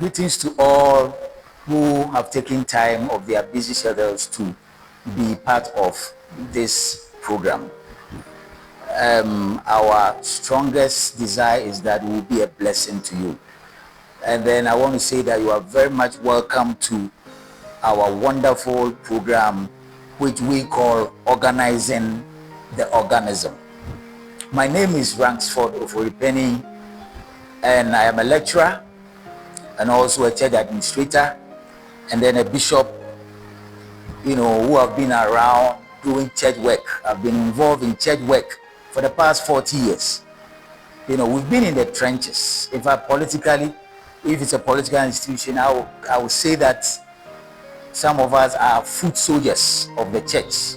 Greetings to all who have taken time of their busy schedules to be part of this program. Our strongest desire is that we will be a blessing to you. And then I want to say that you are very much welcome to our wonderful program, which we call Organizing the Organism. My name is Rangsford Oforipenny, and I am a lecturer and also a church administrator, and then a bishop, who have been around doing church work. I've been involved in church work for the past 40 years. We've been in the trenches. In fact, politically, if it's a political institution, I would say that some of us are foot soldiers of the church.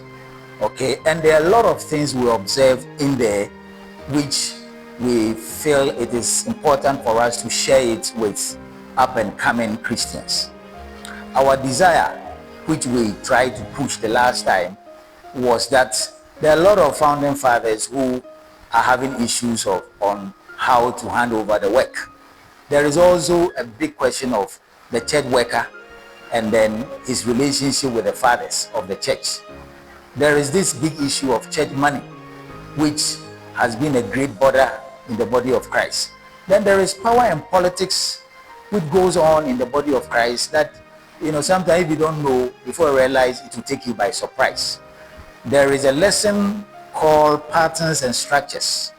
Okay, and there are a lot of things we observe in there which we feel it is important for us to share it with up and coming Christians. Our desire, which we tried to push the last time, was that there are a lot of founding fathers who are having issues on how to hand over the work. There is also a big question of the church worker and then his relationship with the fathers of the church. There is this big issue of church money, which has been a great bother in the body of Christ. Then there is power and politics, which goes on in the body of Christ that, sometimes if you don't know, before you realize, it will take you by surprise. There is a lesson called Patterns and Structures,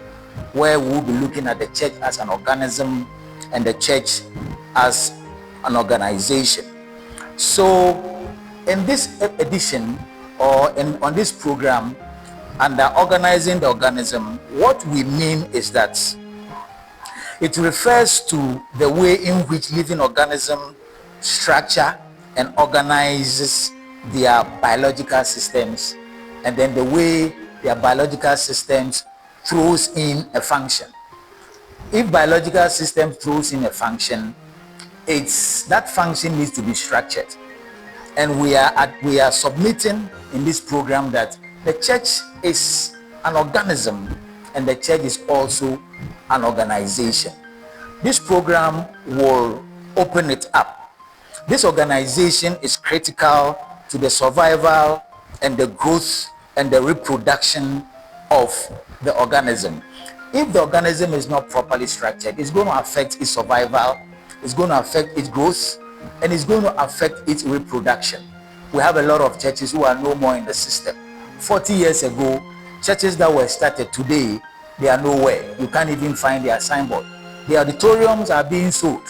where we'll be looking at the church as an organism and the church as an organization. So in this edition, or on this program, under Organizing the Organism, what we mean is that it refers to the way in which living organisms structure and organizes their biological systems, and then the way their biological systems throws in a function. If biological system throws in a function, that function needs to be structured. And we are submitting in this program that the church is an organism and the church is also an organization. This program will open it up. This organization is critical to the survival and the growth and the reproduction of the organism. If the organism is not properly structured, it's going to affect its survival, it's going to affect its growth, and it's going to affect its reproduction. We have a lot of churches who are no more in the system. 40 years ago, churches that were started today, they are nowhere. You can't even find their signboard. The auditoriums are being sold.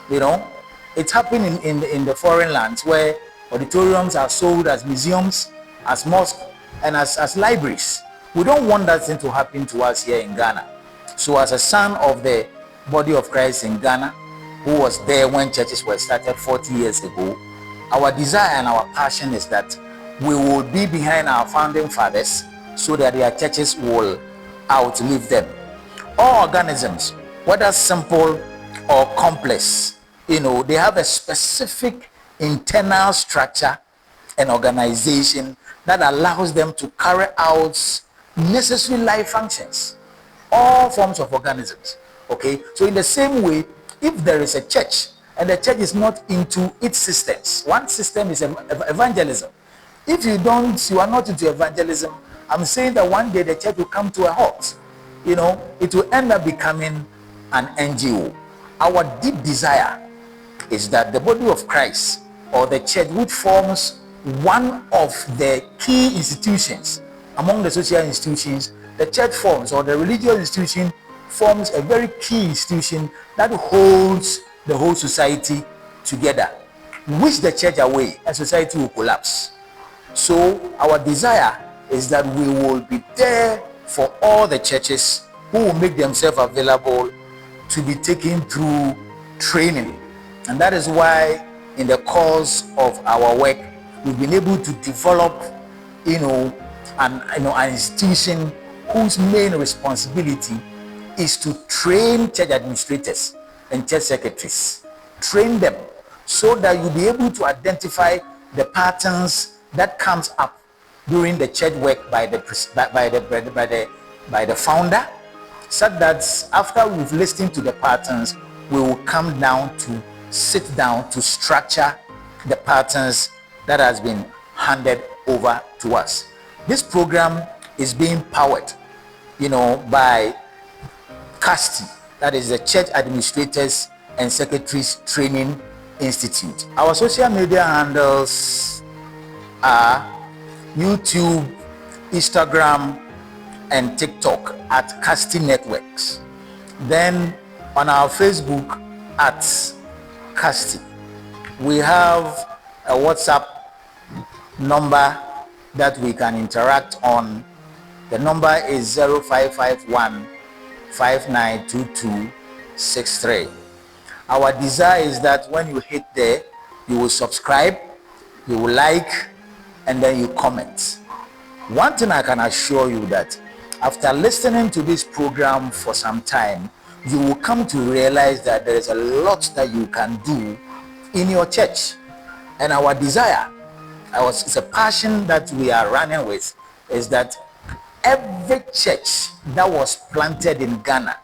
It's happening in the foreign lands where auditoriums are sold as museums, as mosques, and as libraries. We don't want that thing to happen to us here in Ghana. So as a son of the body of Christ in Ghana, who was there when churches were started 40 years ago, our desire and our passion is that we will be behind our founding fathers so that their churches will outlive them. All organisms, whether simple or complex, they have a specific internal structure and organization that allows them to carry out necessary life functions. All forms of organisms. Okay, so in the same way, if there is a church and the church is not into its systems, one system is evangelism. If you are not into evangelism, I'm saying that one day the church will come to a halt. It will end up becoming an NGO. Our deep desire is that the body of Christ, or the church, which forms one of the key institutions among the social institutions, the church forms, or the religious institution forms a very key institution that holds the whole society together. Wish the church away and society will collapse. So our desire is that we will be there for all the churches who will make themselves available to be taken through training. And that is why in the course of our work, we've been able to develop, an institution whose main responsibility is to train church administrators and church secretaries. Train them so that you'll be able to identify the patterns that comes up during the church work by the founder, so that after we've listened to the patterns, we will come down to sit down to structure the patterns that has been handed over to us. This program is being powered, by CASTI, that is the Church Administrators and Secretaries Training Institute. Our social media handles are YouTube, Instagram, and TikTok at CASTI Networks. Then on our Facebook at CASTI. We have a WhatsApp number that we can interact on. The number is 0551 592263. Our desire is that when you hit there, you will subscribe, you will like, and then you comment. One thing I can assure you that after listening to this program for some time, you will come to realize that there is a lot that you can do in your church. And our desire, it's a passion that we are running with, is that every church that was planted in Ghana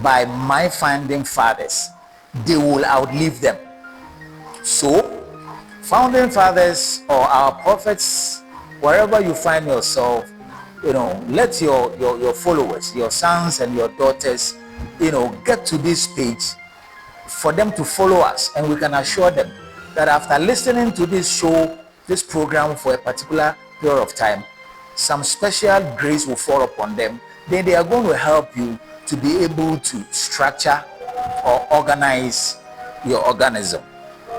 by my founding fathers, they will outlive them. So, founding fathers or our prophets, wherever you find yourself, let your followers, your sons and your daughters, get to this page for them to follow us, and we can assure them that after listening to this program for a particular period of time, some special grace will fall upon them. Then they are going to help you to be able to structure or organize your organism.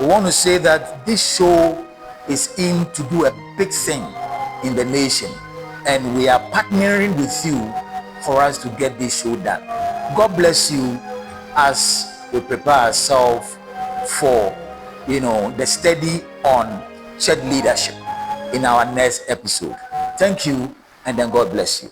We want to say that this show is in to do a big thing in the nation, and we are partnering with you for us to get this show done. God bless you as we prepare ourselves for the study on church leadership in our next episode. Thank you, and then God bless you.